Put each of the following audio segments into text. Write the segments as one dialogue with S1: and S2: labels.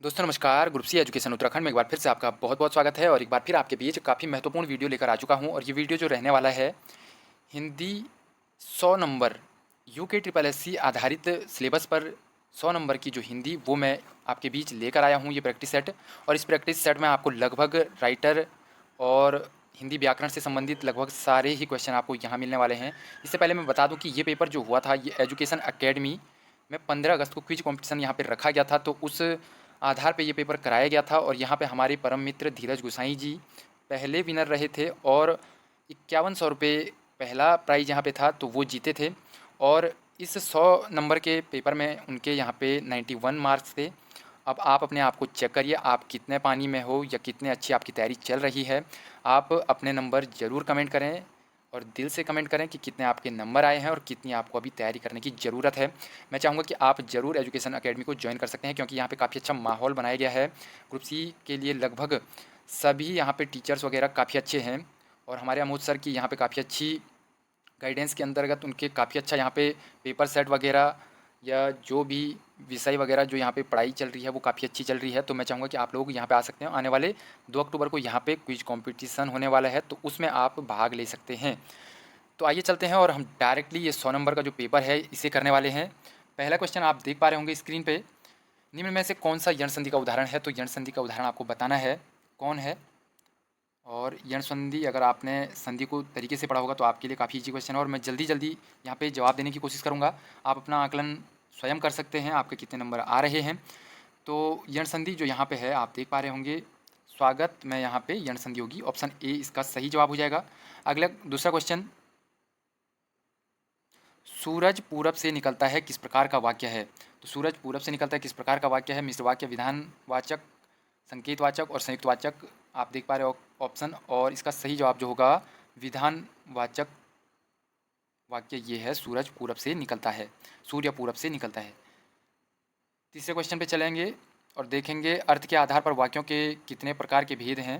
S1: दोस्तों नमस्कार, group C education Uttarakhand में एक बार फिर से आपका बहुत-बहुत स्वागत है और एक बार फिर आपके बीच काफ़ी महत्वपूर्ण वीडियो लेकर आ चुका हूं और ये वीडियो जो रहने वाला है Hindi 100 number UK triple SC आधारित सिलेबस पर 100 नंबर की जो हिंदी वो मैं आपके बीच लेकर आया हूं ये प्रैक्टिस सेट। और इस प्रैक्टिस सेट में आपको लगभग राइटर और हिंदी व्याकरण से संबंधित लगभग सारे ही क्वेश्चन आपको यहाँ मिलने वाले हैं। इससे पहले मैं बता दूँ कि ये पेपर जो हुआ था ये एजुकेशन अकेडमी में 15 अगस्त को क्विज कॉम्पिटिशन यहाँ पे रखा गया था, तो उस आधार पे ये पेपर कराया गया था और यहाँ पे हमारे परम मित्र धीरज गोसाई जी पहले विनर रहे थे और 5100 रुपये पहला प्राइज़ यहाँ पे था, तो वो जीते थे। और इस 100 नंबर के पेपर में उनके यहाँ पे 91 मार्क्स थे। अब आप अपने आप को चेक करिए, आप कितने पानी में हो या कितने अच्छी आपकी तैयारी चल रही है। आप अपने नंबर ज़रूर कमेंट करें और दिल से कमेंट करें कि कितने आपके नंबर आए हैं और कितनी आपको अभी तैयारी करने की ज़रूरत है। मैं चाहूँगा कि आप ज़रूर एजुकेशन अकेडमी को ज्वाइन कर सकते हैं क्योंकि यहाँ पे काफ़ी अच्छा माहौल बनाया गया है। ग्रुप सी के लिए लगभग सभी यहाँ पे टीचर्स वगैरह काफ़ी अच्छे हैं और हमारे अमोद सर की यहाँ पे काफ़ी अच्छी गाइडेंस के अंतर्गत उनके काफ़ी अच्छा यहाँ पे पेपर सेट वगैरह या जो भी विषय वगैरह जो यहाँ पे पढ़ाई चल रही है वो काफ़ी अच्छी चल रही है। तो मैं चाहूँगा कि आप लोग यहाँ पे आ सकते हैं। आने वाले 2 अक्टूबर को यहाँ पे क्विज कंपटीशन होने वाला है, तो उसमें आप भाग ले सकते हैं। तो आइए चलते हैं और हम डायरेक्टली ये 100 नंबर का जो पेपर है इसे करने वाले हैं। पहला क्वेश्चन आप देख पा रहे होंगे स्क्रीन पे, निम्न में से कौन सा यण संधि का उदाहरण है? तो यण संधि का उदाहरण आपको बताना है कौन है। और यण संधि अगर आपने संधि को तरीके से पढ़ा होगा तो आपके लिए काफ़ी ईजी क्वेश्चन है और मैं जल्दी जल्दी यहाँ पे जवाब देने की कोशिश करूँगा। आप अपना आकलन स्वयं कर सकते हैं आपके कितने नंबर आ रहे हैं। तो यण संधि जो यहाँ पे है आप देख पा रहे होंगे, स्वागत में यहाँ पे यण संधि होगी, ऑप्शन ए इसका सही जवाब हो जाएगा। अगला दूसरा क्वेश्चन, सूरज पूरब से निकलता है किस प्रकार का वाक्य है? तो सूरज पूरब से निकलता है किस प्रकार का वाक्य है? मिश्र वाक्य, विधानवाचक, संकेतवाचक और संयुक्तवाचक आप देख पा रहे हो ऑप्शन, और इसका सही जवाब जो होगा विधानवाचक वाक्य ये है, सूरज पूरब से निकलता है, सूर्य पूरब से निकलता है। तीसरे क्वेश्चन पे चलेंगे और देखेंगे अर्थ के आधार पर वाक्यों के कितने प्रकार के भेद हैं।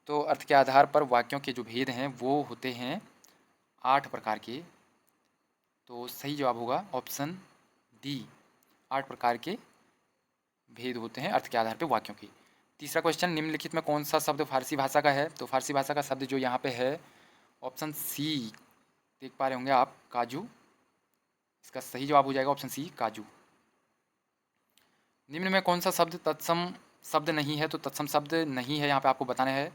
S1: तो अर्थ के आधार पर वाक्यों के जो भेद हैं वो होते हैं 8 प्रकार के। तो सही जवाब होगा ऑप्शन डी, 8 प्रकार के भेद होते हैं अर्थ के आधार पर वाक्यों के। तीसरा क्वेश्चन, निम्नलिखित में कौन सा शब्द फारसी भाषा का है? तो फारसी भाषा का शब्द जो यहाँ पे है ऑप्शन सी देख पा रहे होंगे आप, काजू, इसका सही जवाब हो जाएगा ऑप्शन सी, काजू। निम्न में कौन सा शब्द तत्सम शब्द नहीं है? तो तत्सम शब्द नहीं है यहाँ पे आपको बताना है।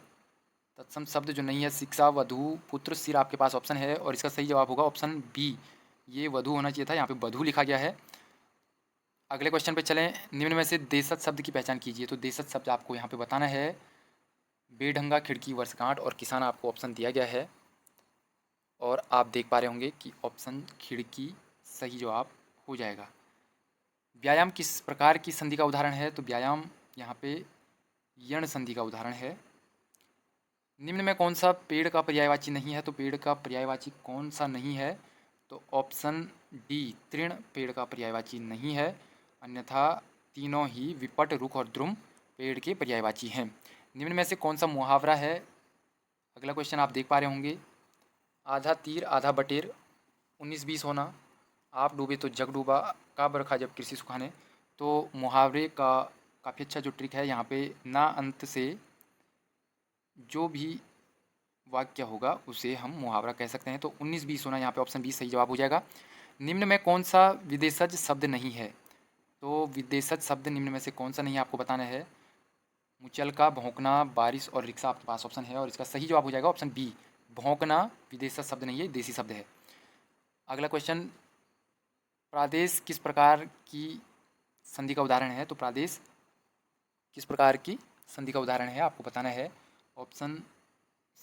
S1: तत्सम शब्द जो नहीं है, शिक्षा, वधु, पुत्र, सिर आपके पास ऑप्शन है और इसका सही जवाब होगा ऑप्शन बी, ये वधु होना चाहिए था, यहाँ पे वधु लिखा गया है। अगले क्वेश्चन पे चलें, निम्न में से देशज शब्द की पहचान कीजिए। तो देशज शब्द आपको यहाँ पे बताना है, बेढंगा, खिड़की, वर्षगांठ और किसान आपको ऑप्शन दिया गया है और आप देख पा रहे होंगे कि ऑप्शन खिड़की सही जवाब हो जाएगा। व्यायाम किस प्रकार की संधि का उदाहरण है? तो व्यायाम यहाँ पे यण संधि का उदाहरण है। निम्न में कौन सा पेड़ का पर्यायवाची नहीं है? तो पेड़ का पर्यायवाची कौन सा नहीं है? तो ऑप्शन डी, तृण पेड़ का पर्यायवाची नहीं है, अन्यथा तीनों ही विपट, रुख और द्रुम पेड़ के पर्यायवाची हैं। निम्न में से कौन सा मुहावरा है? अगला क्वेश्चन आप देख पा रहे होंगे, आधा तीर आधा बटेर 19-20 होना, आप डूबे तो जग डूबा, का बरखा जब कृषि सुखाने। तो मुहावरे का काफ़ी अच्छा जो ट्रिक है यहाँ पे, ना अंत से जो भी वाक्य होगा उसे हम मुहावरा कह सकते हैं। तो 19-20 होना यहाँ पे ऑप्शन बी सही जवाब हो जाएगा। निम्न में कौन सा विदेशज शब्द नहीं है? तो विदेशज शब्द निम्न में से कौन सा नहीं है आपको बताना है। मुचलका, भौंकना, बारिश और रिक्शा आपके पास ऑप्शन है और इसका सही जवाब हो जाएगा ऑप्शन बी, भौंकना विदेशज शब्द नहीं है, देसी शब्द है। अगला क्वेश्चन, प्रादेश किस प्रकार की संधि का उदाहरण है? तो प्रादेश किस प्रकार की संधि का उदाहरण है आपको बताना है, ऑप्शन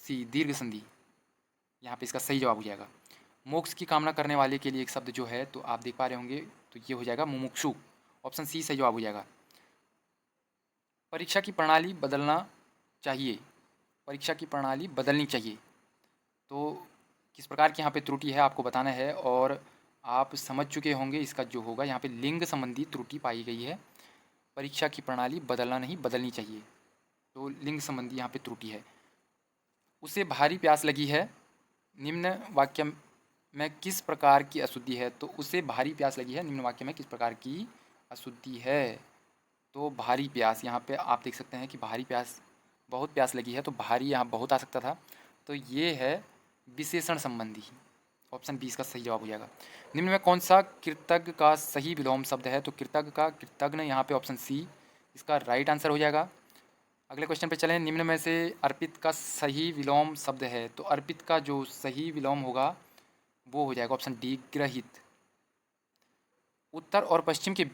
S1: सी, दीर्घ संधि, यहाँ पे इसका सही जवाब हो जाएगा। मोक्ष की कामना करने वाले के लिए एक शब्द जो है तो आप देख पा रहे होंगे, तो ये हो जाएगा मुमुक्षु, ऑप्शन सी सही जवाब हो जाएगा। परीक्षा की प्रणाली बदलना चाहिए, परीक्षा की प्रणाली बदलनी चाहिए, तो किस प्रकार की यहाँ पे त्रुटि है आपको बताना है और आप समझ चुके होंगे इसका जो होगा यहाँ पे लिंग संबंधी त्रुटि पाई गई है। परीक्षा की प्रणाली बदलना नहीं, बदलनी चाहिए, तो लिंग संबंधी यहाँ पे त्रुटि है। उसे भारी प्यास लगी है, निम्न वाक्य में किस प्रकार की अशुद्धि है? तो उसे भारी प्यास लगी है, निम्न वाक्य में किस प्रकार की अशुद्धि है? तो भारी प्यास, यहाँ पे आप देख सकते हैं कि भारी प्यास, बहुत प्यास लगी है, तो भारी यहाँ बहुत आ सकता था। तो ये है विशेषण संबंधी। ऑप्शन बी इसका सही जवाब हो जाएगा। निम्न में कौन सा कृतज्ञ का सही विलोम शब्द है? तो कृतज्ञ का कृतज्ञ यहाँ पे ऑप्शन सी इसका राइट आंसर हो जाएगा। अगले क्वेश्चन पे चलें। निम्न में से अर्पित का सही विलोम शब्द है? तो अर्पित का जो सही विलोम होगा वो हो जाएगा ऑप्शन डी ग्रहित। उत्तर और पश्चिम के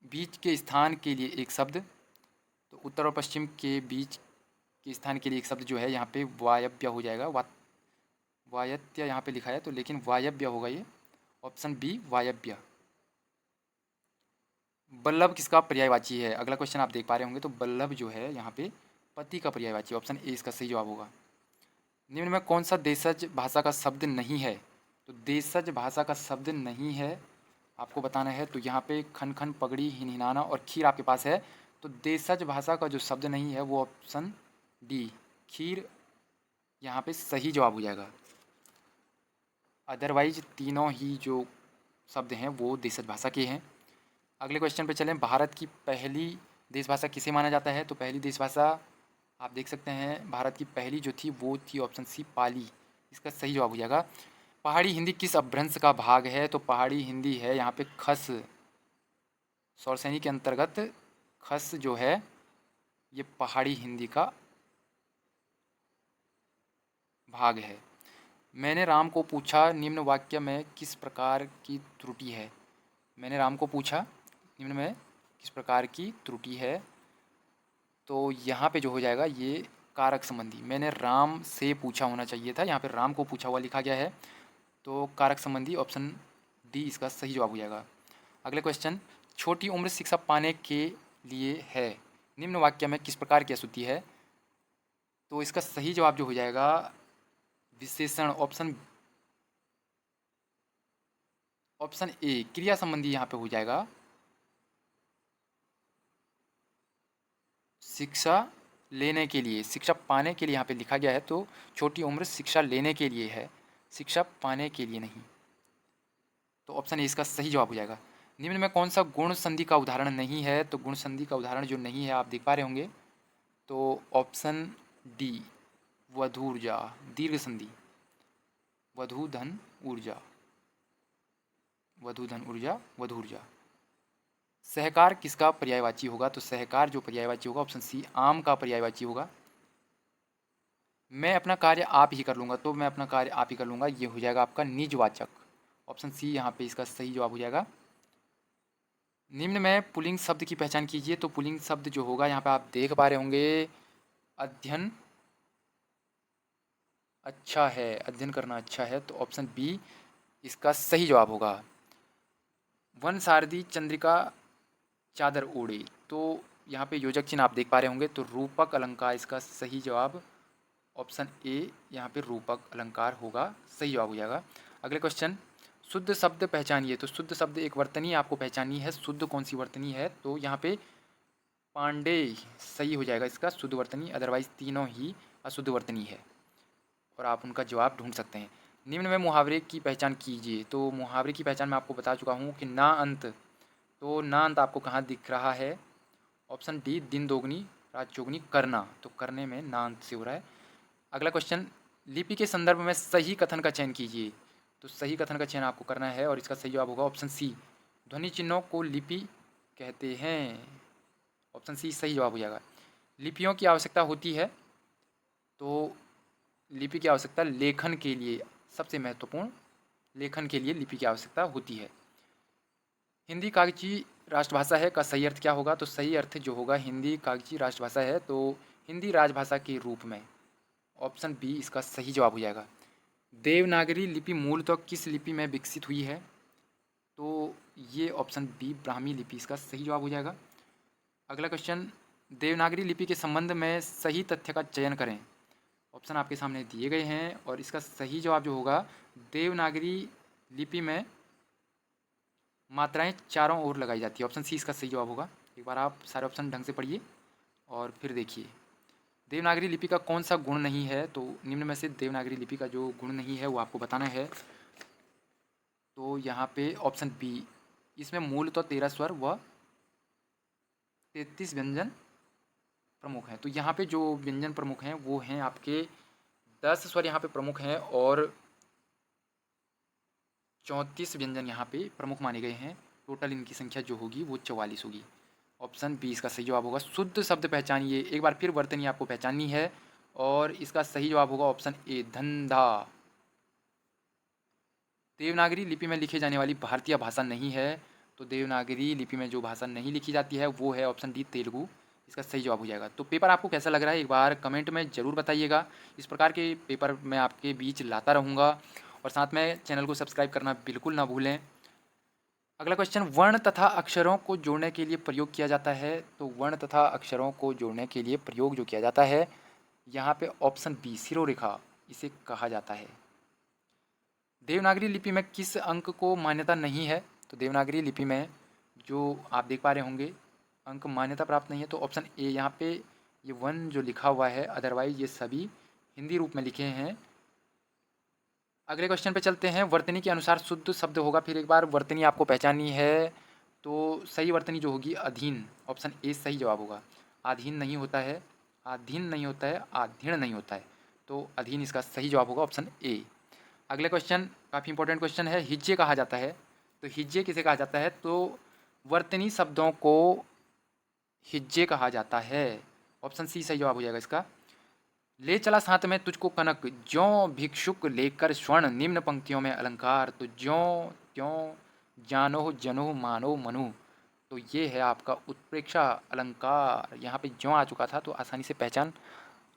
S1: बीच के स्थान के लिए एक शब्द। तो उत्तर और पश्चिम के बीच के स्थान के लिए एक शब्द जो है यहाँ पे वायव्य हो जाएगा। वायव्य यहाँ पे लिखा है तो लेकिन वायव्य होगा ये, ऑप्शन बी वायव्य। बल्लभ किसका पर्यायवाची है? अगला क्वेश्चन आप देख पा रहे होंगे। तो बल्लभ जो है यहाँ पे पति का पर्यायवाची, ऑप्शन ए इसका सही जवाब होगा। निम्न में कौन सा देशज भाषा का शब्द नहीं है? तो देशज भाषा का शब्द नहीं है आपको बताना है। तो यहाँ पे खन खन पगड़ी हिनहिनाना और खीर आपके पास है। तो देशज भाषा का जो शब्द नहीं है वो ऑप्शन डी खीर यहाँ पे सही जवाब हो जाएगा। अदरवाइज तीनों ही जो शब्द हैं वो देशज भाषा के हैं। अगले क्वेश्चन पे चलें। भारत की पहली देश भाषा किसे माना जाता है? तो पहली देश भाषा आप देख सकते हैं भारत की पहली जो थी वो थी ऑप्शन सी पाली, इसका सही जवाब हो जाएगा। पहाड़ी हिंदी किस अपभ्रंश का भाग है? तो पहाड़ी हिंदी है यहाँ पे खस, सौरसैनी के अंतर्गत खस जो है ये पहाड़ी हिंदी का भाग है। मैंने राम को पूछा निम्न वाक्य में किस प्रकार की त्रुटि है? मैंने राम को पूछा निम्न में किस प्रकार की त्रुटि है? तो यहाँ पे जो हो जाएगा ये कारक संबंधी। मैंने राम से पूछा होना चाहिए था, यहाँ पे राम को पूछा हुआ लिखा गया है। तो कारक संबंधी ऑप्शन डी इसका सही जवाब हो जाएगा। अगले क्वेश्चन। छोटी उम्र शिक्षा पाने के लिए है निम्न वाक्य में किस प्रकार की अशुद्धि है? तो इसका सही जवाब जो हो जाएगा विशेषण, ऑप्शन ए क्रिया संबंधी यहाँ पे हो जाएगा। शिक्षा लेने के लिए, शिक्षा पाने के लिए यहाँ पे लिखा गया है। तो छोटी उम्र शिक्षा लेने के लिए है, शिक्षा पाने के लिए नहीं। तो ऑप्शन ए इसका सही जवाब हो जाएगा। निम्न में कौन सा गुण संधि का उदाहरण नहीं है? तो गुण संधि का उदाहरण जो नहीं है आप देख पा रहे होंगे। तो ऑप्शन डी वधूर्जा, दीर्घ संधि, वधु धन ऊर्जा, वधु धन ऊर्जा, वधूर्जा। सहकार किसका पर्यायवाची होगा? तो सहकार जो पर्यायवाची होगा ऑप्शन सी आम का पर्यायवाची होगा। मैं अपना कार्य आप ही कर लूँगा, तो मैं अपना कार्य आप ही कर लूँगा, ये हो जाएगा आपका निजवाचक, ऑप्शन सी यहाँ पे इसका सही जवाब हो जाएगा। निम्न में पुल्लिंग शब्द की पहचान कीजिए। तो पुल्लिंग शब्द जो होगा यहाँ पे आप देख पा रहे होंगे अध्ययन अच्छा है, अध्ययन करना अच्छा है, तो ऑप्शन बी इसका सही जवाब होगा। वन सारदी चंद्रिका चादर ओढ़े, तो यहाँ पे योजक चिन्ह आप देख पा रहे होंगे। तो रूपक अलंकार इसका सही जवाब, ऑप्शन ए यहाँ पे रूपक अलंकार होगा, सही जवाब हो जाएगा। अगले क्वेश्चन। शुद्ध शब्द पहचानिए। तो शुद्ध शब्द एक वर्तनी आपको पहचाननी है। शुद्ध कौन सी वर्तनी है? तो यहाँ पे पांडे सही हो जाएगा इसका शुद्ध वर्तनी, अदरवाइज तीनों ही अशुद्ध वर्तनी है और आप उनका जवाब ढूंढ सकते हैं। निम्न में मुहावरे की पहचान कीजिए। तो मुहावरे की पहचान मैं आपको बता चुका हूँ कि ना अंत, तो ना अंत आपको कहाँ दिख रहा है? ऑप्शन डी दिन दोगुनी रात चौगुनी करना, तो करने में ना अंत से हो रहा है। अगला क्वेश्चन। लिपि के संदर्भ में सही कथन का चयन कीजिए। तो सही कथन का चयन आपको करना है और इसका सही जवाब होगा ऑप्शन सी ध्वनि चिन्हों को लिपि कहते हैं, ऑप्शन सी सही जवाब हो जाएगा। लिपियों की आवश्यकता होती है। तो लिपि की आवश्यकता लेखन के लिए, सबसे महत्वपूर्ण लेखन के लिए लिपि की आवश्यकता होती है। हिंदी कागजी राष्ट्रभाषा है का सही अर्थ क्या होगा? तो सही अर्थ जो होगा हिंदी कागजी राष्ट्रभाषा है तो हिंदी राजभाषा के रूप में, ऑप्शन बी इसका सही जवाब हो जाएगा। देवनागरी लिपि मूलतः किस लिपि में विकसित हुई है? तो ये ऑप्शन बी ब्राह्मी लिपि इसका सही जवाब हो जाएगा। अगला क्वेश्चन। देवनागरी लिपि के संबंध में सही तथ्य का चयन करें। ऑप्शन आपके सामने दिए गए हैं और इसका सही जवाब जो होगा देवनागरी लिपि में मात्राएं चारों ओर लगाई जाती है, ऑप्शन सी इसका सही जवाब होगा। एक बार आप सारे ऑप्शन ढंग से पढ़िए और फिर देखिए। देवनागरी लिपि का कौन सा गुण नहीं है? तो निम्न में से देवनागरी लिपि का जो गुण नहीं है वो आपको बताना है। तो यहाँ पे ऑप्शन बी इसमें मूल तो 13 स्वर व 33 व्यंजन प्रमुख हैं। तो यहाँ पे जो व्यंजन प्रमुख हैं वो हैं आपके 10 स्वर यहाँ पे प्रमुख हैं और 34 व्यंजन यहाँ पे प्रमुख माने गए हैं। टोटल इनकी संख्या जो होगी वो 44 होगी। ऑप्शन बी इसका सही जवाब होगा। शुद्ध शब्द पहचानिए। एक बार फिर वर्तनी आपको पहचाननी है और इसका सही जवाब होगा ऑप्शन ए, धंधा। देवनागरी लिपि में लिखी जाने वाली भारतीय भाषा नहीं है। तो देवनागरी लिपि में जो भाषा नहीं लिखी जाती है वो है ऑप्शन डी, तेलुगु। इसका सही जवाब हो जाएगा। तो पेपर आपको कैसा लग रहा है एक बार कमेंट में ज़रूर बताइएगा। इस प्रकार के पेपर मैं आपके बीच लाता रहूँगा और साथ में चैनल को सब्सक्राइब करना बिल्कुल ना भूलें। अगला क्वेश्चन, वर्ण तथा अक्षरों को जोड़ने के लिए प्रयोग किया जाता है। तो वर्ण तथा अक्षरों को जोड़ने के लिए प्रयोग जो किया जाता है यहाँ पे ऑप्शन बी, शिरोरेखा इसे कहा जाता है। देवनागरी लिपि में किस अंक को मान्यता नहीं है। तो देवनागरी लिपि में जो आप देख पा रहे होंगे अंक मान्यता प्राप्त नहीं है। तो ऑप्शन ए यहाँ पे ये 1 जो लिखा हुआ है, अदरवाइज ये सभी हिंदी रूप में लिखे हैं। अगले क्वेश्चन पे चलते हैं। वर्तनी के अनुसार शुद्ध शब्द होगा। फिर एक बार वर्तनी आपको पहचाननी है। तो सही वर्तनी जो होगी अधीन, ऑप्शन ए सही जवाब होगा। आधीन नहीं होता है, आधीन नहीं होता है, आधीन नहीं होता है। तो अधीन इसका सही जवाब होगा ऑप्शन ए। अगले क्वेश्चन काफ़ी इंपॉर्टेंट क्वेश्चन है। हिज्जे कहा जाता है। तो हिज्जे किसे कहा जाता है। तो वर्तनी शब्दों को हिज्जे कहा जाता है। ऑप्शन सी सही जवाब हो जाएगा इसका। ले चला साथ में तुझको कनक, ज्यों भिक्षुक लेकर स्वर्ण, निम्न पंक्तियों में अलंकार। तो ज्यों त्यों जानो जनो मानो मनु। तो ये है आपका उत्प्रेक्षा अलंकार। यहाँ पे ज्यों आ चुका था तो आसानी से पहचान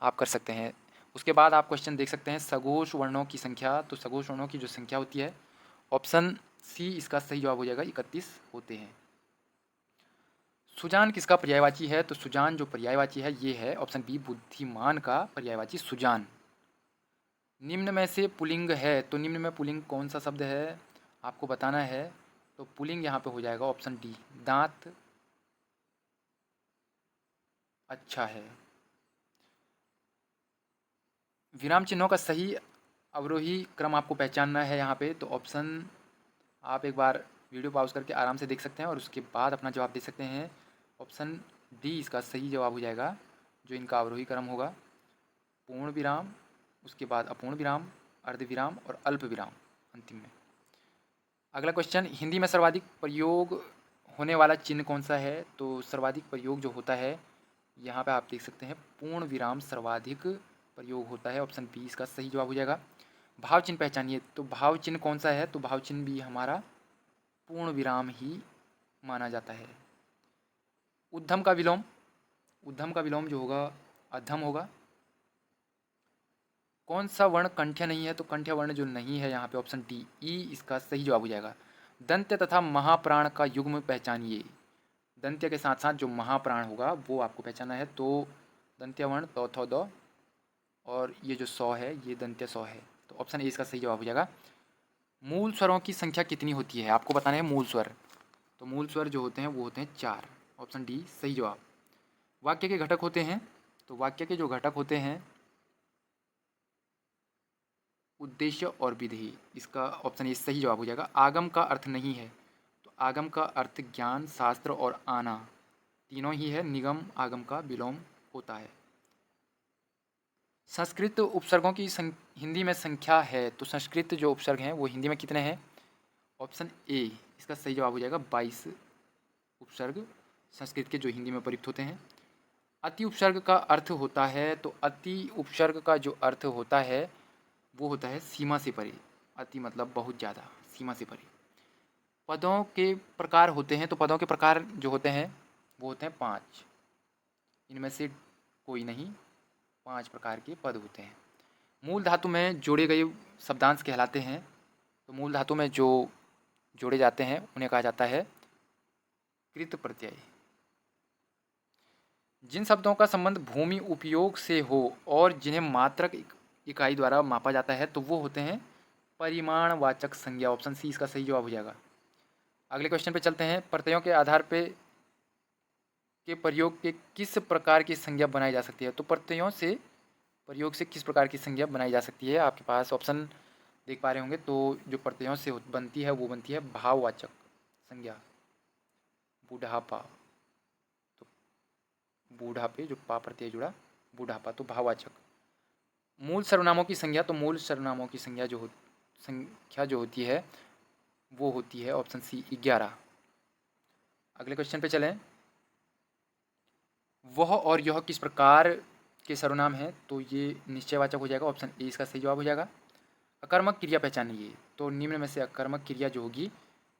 S1: आप कर सकते हैं। उसके बाद आप क्वेश्चन देख सकते हैं सघोष वर्णों की संख्या। तो सघोष वर्णों की जो संख्या होती है ऑप्शन सी इसका सही जवाब हो जाएगा, 31 होते हैं। सुजान किसका पर्यायवाची है। तो सुजान जो पर्यायवाची है ये है ऑप्शन बी, बुद्धिमान का पर्यायवाची सुजान। निम्न में से पुल्लिंग है। तो निम्न में पुल्लिंग कौन सा शब्द है आपको बताना है। तो पुल्लिंग यहाँ पे हो जाएगा ऑप्शन डी, दांत अच्छा है। विराम चिन्हों का सही अवरोही क्रम आपको पहचानना है यहाँ पे। तो ऑप्शन आप एक बार वीडियो पॉज करके आराम से देख सकते हैं और उसके बाद अपना जवाब दे सकते हैं। ऑप्शन डी इसका सही जवाब हो जाएगा। जो इनका अवरोही क्रम होगा पूर्ण विराम, उसके बाद अपूर्ण विराम, अर्ध विराम और अल्प विराम अंतिम में। अगला क्वेश्चन, हिंदी में सर्वाधिक प्रयोग होने वाला चिन्ह कौन सा है। तो सर्वाधिक प्रयोग जो होता है यहाँ पे आप देख सकते हैं पूर्ण विराम सर्वाधिक प्रयोग होता है। ऑप्शन बी इसका सही जवाब हो जाएगा। भाव चिन्ह पहचानिए। तो भाव चिन्ह कौन सा है। तो भाव चिन्ह भी हमारा पूर्ण विराम ही माना जाता है। उद्धम का विलोम, उद्धम का विलोम जो होगा अधम होगा। कौन सा वर्ण कंठ्य नहीं है। तो कंठ्य वर्ण जो नहीं है यहाँ पे ऑप्शन डी, ई इसका सही जवाब हो जाएगा। दंत्य तथा महाप्राण का युग्म पहचानिए। दंत्य के साथ साथ जो महाप्राण होगा वो आपको पहचाना है। तो दंत्य वर्ण तो थो दो और ये जो सौ है ये दंत्य सौ है। तो ऑप्शन ए इसका सही जवाब हो जाएगा। मूल स्वरों की संख्या कितनी होती है आपको बताना है मूल स्वर। तो मूल स्वर जो होते हैं वो होते हैं 4। ऑप्शन डी सही जवाब। वाक्य के घटक होते हैं। तो वाक्य के जो घटक होते हैं उद्देश्य और विधि, इसका ऑप्शन ए सही जवाब हो जाएगा। आगम का अर्थ नहीं है। तो आगम का अर्थ ज्ञान, शास्त्र और आना तीनों ही है। निगम आगम का विलोम होता है। संस्कृत उपसर्गों की हिंदी में संख्या है। तो संस्कृत जो उपसर्ग हैं वो हिंदी में कितने हैं। ऑप्शन ए इसका सही जवाब हो जाएगा, 22 उपसर्ग संस्कृत के जो हिंदी में प्रयुक्त होते हैं। अति उपसर्ग का अर्थ होता है। तो अति उपसर्ग का जो अर्थ होता है वो होता है सीमा से परे। अति मतलब बहुत ज़्यादा, सीमा से परे। पदों के प्रकार होते हैं। तो पदों के प्रकार जो होते हैं वो होते हैं 5। इनमें से कोई नहीं, 5 प्रकार के पद होते हैं। मूल धातु में जोड़े गए शब्दांश कहलाते हैं। तो मूल धातु में जो जोड़े जाते हैं उन्हें कहा जाता है कृत प्रत्यय। जिन शब्दों का संबंध भूमि उपयोग से हो और जिन्हें मात्रक इकाई द्वारा मापा जाता है तो वो होते हैं परिमाणवाचक संज्ञा। ऑप्शन सी इसका सही जवाब हो जाएगा। अगले क्वेश्चन पे चलते हैं। प्रत्ययों के आधार पे के प्रयोग के किस प्रकार की संज्ञा बनाई जा सकती है। तो प्रत्ययों से प्रयोग से किस प्रकार की संज्ञा बनाई जा सकती है आपके पास ऑप्शन देख पा रहे होंगे। तो जो प्रत्ययों से बनती है वो बनती है भाववाचक संज्ञा। बुढ़ापा, तो बूढ़ापे, जो पा प्रत्यय जुड़ा, बूढ़ापा, तो भाववाचक। मूल सर्वनामों की संज्ञा, तो मूल सर्वनामों की संख्या जो होती है वो होती है ऑप्शन सी 11। अगले क्वेश्चन पे चलें। वह और यह किस प्रकार के सर्वनाम हैं, तो ये निश्चयवाचक हो जाएगा, ऑप्शन ए इसका सही जवाब हो जाएगा। अकर्मक क्रिया पहचानिए, तो निम्न में से अकर्मक क्रिया जो होगी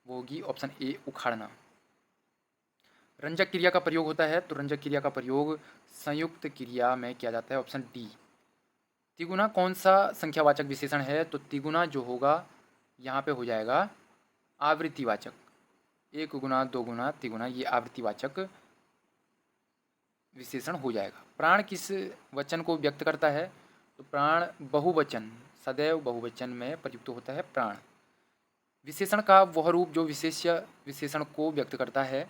S1: वो होगी ऑप्शन ए उखाड़ना। रंजक क्रिया का प्रयोग होता है, तो रंजक क्रिया का प्रयोग संयुक्त क्रिया में किया जाता है, ऑप्शन डी। तिगुना कौन सा संख्यावाचक विशेषण है, तो तिगुना जो होगा यहाँ पे हो जाएगा आवृत्तिवाचक। 1 गुना 2 गुना तिगुना, ये आवृत्तिवाचक विशेषण हो जाएगा। प्राण किस वचन को व्यक्त करता है, तो प्राण बहुवचन, सदैव बहुवचन में प्रयुक्त होता है प्राण। विशेषण का वह रूप जो विशेष्य विशेषण को व्यक्त करता है,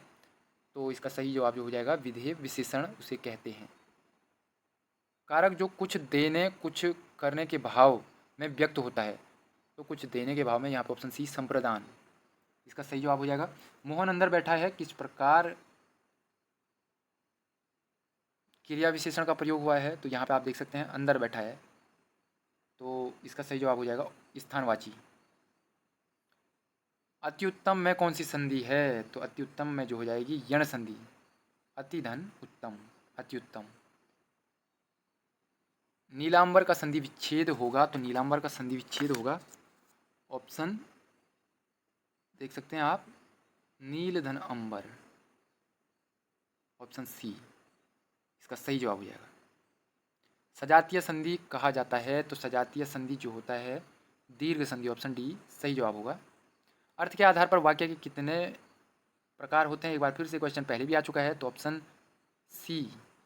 S1: तो इसका सही जवाब जो हो जाएगा विधेय विशेषण उसे कहते हैं। कारक जो कुछ देने कुछ करने के भाव में व्यक्त होता है, तो कुछ देने के भाव में, यहाँ पर ऑप्शन सी संप्रदान, इसका सही जवाब हो जाएगा। मोहन अंदर बैठा है किस प्रकार क्रिया विशेषण का प्रयोग हुआ है, तो यहाँ पे आप देख सकते हैं अंदर बैठा है, तो इसका सही जवाब हो जाएगा स्थानवाची। अति उत्तम में कौन सी संधि है, तो अति उत्तम में जो हो जाएगी यण संधि। अति धन उत्तम, अति उत्तम। नीलांबर का संधि विच्छेद होगा, तो नीलांबर का संधि विच्छेद होगा ऑप्शन, देख सकते हैं आप, नील धन अंबर, ऑप्शन सी इसका सही जवाब हो जाएगा। सजातीय संधि कहा जाता है, तो सजातीय संधि जो होता है दीर्घ संधि, ऑप्शन डी सही जवाब होगा। अर्थ के आधार पर वाक्य के कितने प्रकार होते हैं, एक बार फिर से क्वेश्चन पहले भी आ चुका है, तो ऑप्शन सी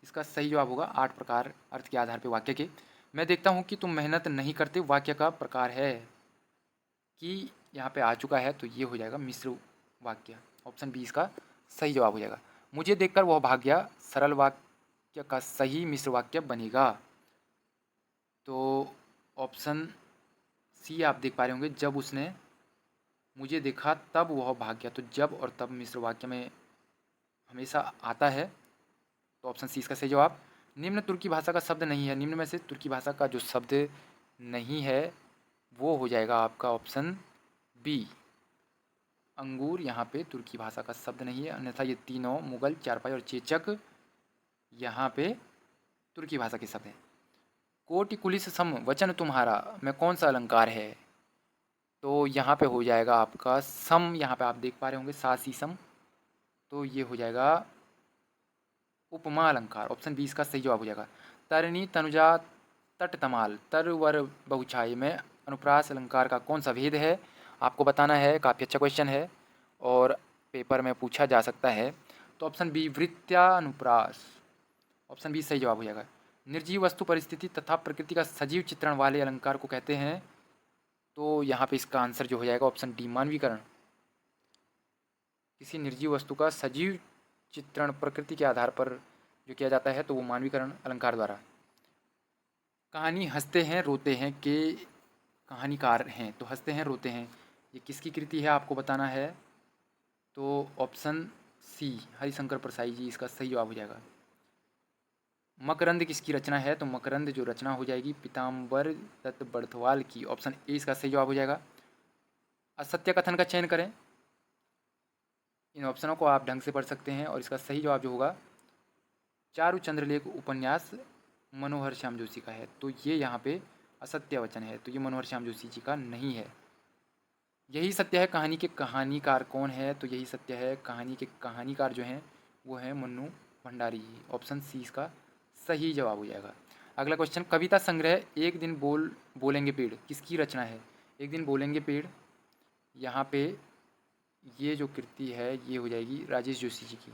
S1: इसका सही जवाब होगा। 8 प्रकार अर्थ के आधार पर वाक्य के। मैं देखता हूँ कि तुम मेहनत नहीं करते वाक्य का प्रकार है, कि यहाँ पे आ चुका है, तो ये हो जाएगा मिश्र वाक्य, ऑप्शन बी इसका सही जवाब हो जाएगा। मुझे देखकर वह भाग गया, सरल वाक्य का सही मिश्र वाक्य बनेगा, तो ऑप्शन सी आप देख पा रहे होंगे, जब उसने मुझे देखा तब वह भाग गया, तो जब और तब मिश्र वाक्य में हमेशा आता है, तो ऑप्शन सी इसका सही जवाब। निम्न तुर्की भाषा का शब्द नहीं है, निम्न में से तुर्की भाषा का जो शब्द नहीं है वो हो जाएगा आपका ऑप्शन बी अंगूर। यहाँ पे तुर्की भाषा का शब्द नहीं है, अन्यथा ये तीनों मुगल, चारपाई और चेचक यहाँ पे तुर्की भाषा के शब्द हैं। कोटि कुलिस सम वचन तुम्हारा में कौन सा अलंकार है, तो यहाँ पे हो जाएगा आपका सम, यहाँ पे आप देख पा रहे होंगे सासी सम, तो ये हो जाएगा उपमा अलंकार, ऑप्शन बी इसका सही जवाब हो जाएगा। तरणी तनुजा तट तमाल तरवर बहुछाई में अनुप्रास अलंकार का कौन सा भेद है, आपको बताना है। काफ़ी अच्छा क्वेश्चन है और पेपर में पूछा जा सकता है, तो ऑप्शन बी वृत्यानुप्रास, ऑप्शन बी सही जवाब हो जाएगा। निर्जीव वस्तु परिस्थिति तथा प्रकृति का सजीव चित्रण वाले अलंकार को कहते हैं, तो यहाँ पे इसका आंसर जो हो जाएगा ऑप्शन डी मानवीकरण। किसी निर्जीव वस्तु का सजीव चित्रण प्रकृति के आधार पर जो किया जाता है, तो वो मानवीकरण अलंकार द्वारा। कहानी हंसते हैं रोते हैं के कहानीकार हैं, तो हंसते हैं रोते हैं ये किसकी कृति है आपको बताना है, तो ऑप्शन सी हरिशंकर प्रसाई जी इसका सही जवाब हो जाएगा। मकरंद किसकी रचना है, तो मकरंद जो रचना हो जाएगी पीताम्बर दत्त बड़थवाल की, ऑप्शन ए इसका सही जवाब हो जाएगा। असत्य कथन का चयन करें, इन ऑप्शनों को आप ढंग से पढ़ सकते हैं और इसका सही जवाब जो होगा चारु चंद्रलेख उपन्यास मनोहर श्याम जोशी का है, तो ये यहाँ पे असत्य वचन है, तो ये मनोहर श्याम जोशी जी का नहीं है। यही सत्य है कहानी के कहानीकार कौन है, तो यही सत्य है कहानी के कहानीकार जो हैं वो हैं मन्नू भंडारी जी, ऑप्शन सी इसका सही जवाब हो जाएगा। अगला क्वेश्चन, कविता संग्रह एक दिन बोलेंगे पेड़ किसकी रचना है। एक दिन बोलेंगे पेड़, यहाँ पे ये जो कृति है ये हो जाएगी राजेश जोशी जी की,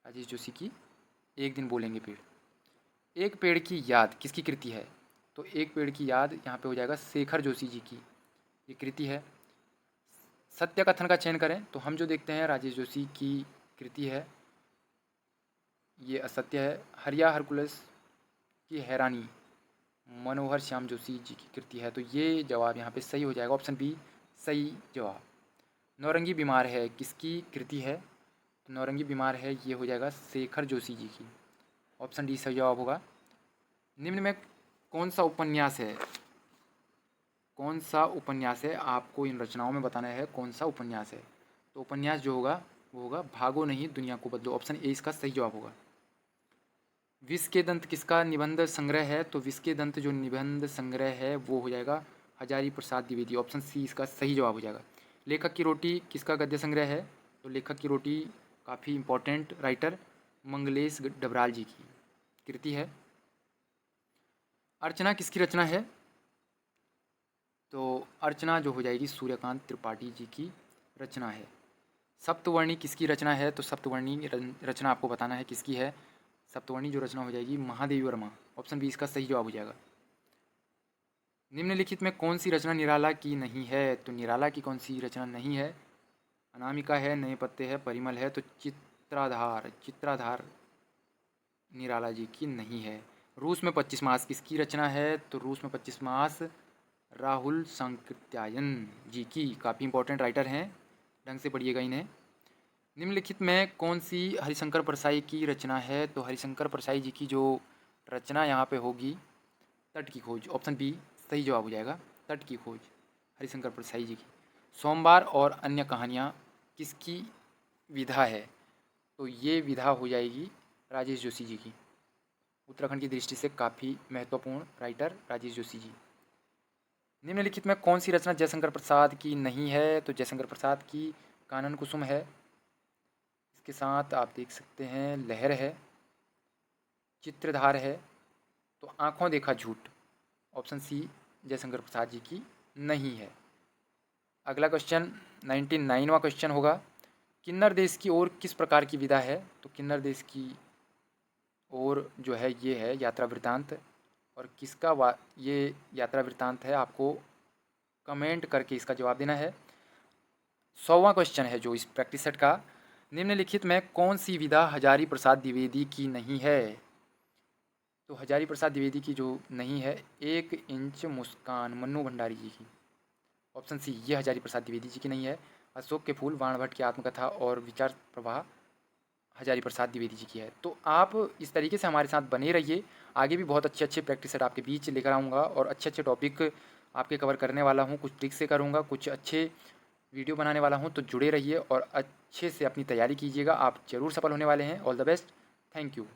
S1: राजेश जोशी की एक दिन बोलेंगे पेड़। एक पेड़ की याद किसकी कृति है, तो एक पेड़ की याद यहाँ पे हो जाएगा शेखर जोशी जी की ये कृति है। सत्य कथन का चयन करें, तो हम जो देखते हैं राजेश जोशी की कृति है ये असत्य है। हरिया हरकुलस की हैरानी मनोहर श्याम जोशी जी की कृति है, तो ये जवाब यहाँ पे सही हो जाएगा, ऑप्शन बी सही जवाब। नौरंगी बीमार है किसकी कृति है, तो नौरंगी बीमार है, ये हो जाएगा शेखर जोशी जी की। ऑप्शन डी सही जवाब होगा। निम्न में कौन सा उपन्यास है, कौन सा उपन्यास है, आपको इन रचनाओं में बताना है कौन सा उपन्यास है। तो उपन्यास जो होगा वो होगा भागो नहीं दुनिया को बदलो। ऑप्शन ए इसका सही जवाब होगा। विष के दंत किसका निबंध संग्रह है, तो विष के दंत जो निबंध संग्रह है वो हो जाएगा हजारी प्रसाद द्विवेदी। ऑप्शन सी इसका सही जवाब हो जाएगा। लेखक की रोटी किसका गद्य संग्रह है, तो लेखक की रोटी काफ़ी इंपॉर्टेंट राइटर मंगलेश डबराल जी की कृति है। अर्चना किसकी रचना है, तो अर्चना जो हो जाएगी सूर्यकांत त्रिपाठी जी की रचना है। सप्तवर्णी किसकी रचना है, तो सप्तवर्णी रचना आपको बताना है किसकी है। सप्तवर्णी जो रचना हो जाएगी महादेवी वर्मा। ऑप्शन बी इसका सही जवाब हो जाएगा। निम्नलिखित में कौन सी रचना निराला की नहीं है, तो निराला की कौन सी रचना नहीं है। अनामिका है, नए पत्ते है, परिमल है, तो चित्राधार, चित्राधार निराला जी की नहीं है। रूस में 25 मास किसकी रचना है, तो रूस में 25 मास राहुल सांकृत्यायन जी की, काफ़ी इंपॉर्टेंट राइटर हैं, ढंग से पढ़िएगा इन्हें। निम्नलिखित में कौन सी हरिशंकर परसाई की रचना है, तो हरिशंकर परसाई जी की जो रचना यहाँ पे होगी तट की खोज। ऑप्शन बी सही जवाब हो जाएगा, तट की खोज हरिशंकर परसाई जी की। सोमवार और अन्य कहानियाँ किसकी विधा है, तो ये विधा हो जाएगी राजेश जोशी जी की। उत्तराखंड की दृष्टि से काफ़ी महत्वपूर्ण राइटर राजेश जोशी जी। निम्नलिखित में कौन सी रचना जयशंकर प्रसाद की नहीं है, तो जयशंकर प्रसाद की कानन कुसुम है। इसके साथ आप देख सकते हैं लहर है, चित्रधार है, तो आंखों देखा झूठ। ऑप्शन सी जयशंकर प्रसाद जी की नहीं है। अगला क्वेश्चन 99वां क्वेश्चन होगा, किन्नर देश की ओर किस प्रकार की विधा है, तो किन्नर देश की ओर जो है ये है यात्रा वृत्तांत। और किसका ये यात्रा वृत्तांत है, आपको कमेंट करके इसका जवाब देना है। 100वां क्वेश्चन है जो इस प्रैक्टिस सेट का, निम्नलिखित में कौन सी विधा हजारी प्रसाद द्विवेदी की नहीं है, तो हजारी प्रसाद द्विवेदी की जो नहीं है 1 इंच मुस्कान मन्नू भंडारी जी की। ऑप्शन सी ये हजारी प्रसाद द्विवेदी जी की नहीं है। अशोक के फूल वाण भट्ट की आत्मकथा और विचार प्रवाह हजारी प्रसाद द्विवेदी जी की है। तो आप इस तरीके से हमारे साथ बने रहिए, आगे भी बहुत अच्छे अच्छे प्रैक्टिस सेट आपके बीच लेकर आऊँगा और अच्छे अच्छे टॉपिक आपके कवर करने वाला हूँ। कुछ ट्रिक से करूँगा, कुछ अच्छे वीडियो बनाने वाला हूँ, तो जुड़े रहिए और अच्छे से अपनी तैयारी कीजिएगा। आप ज़रूर सफल होने वाले हैं। All the best, thank you.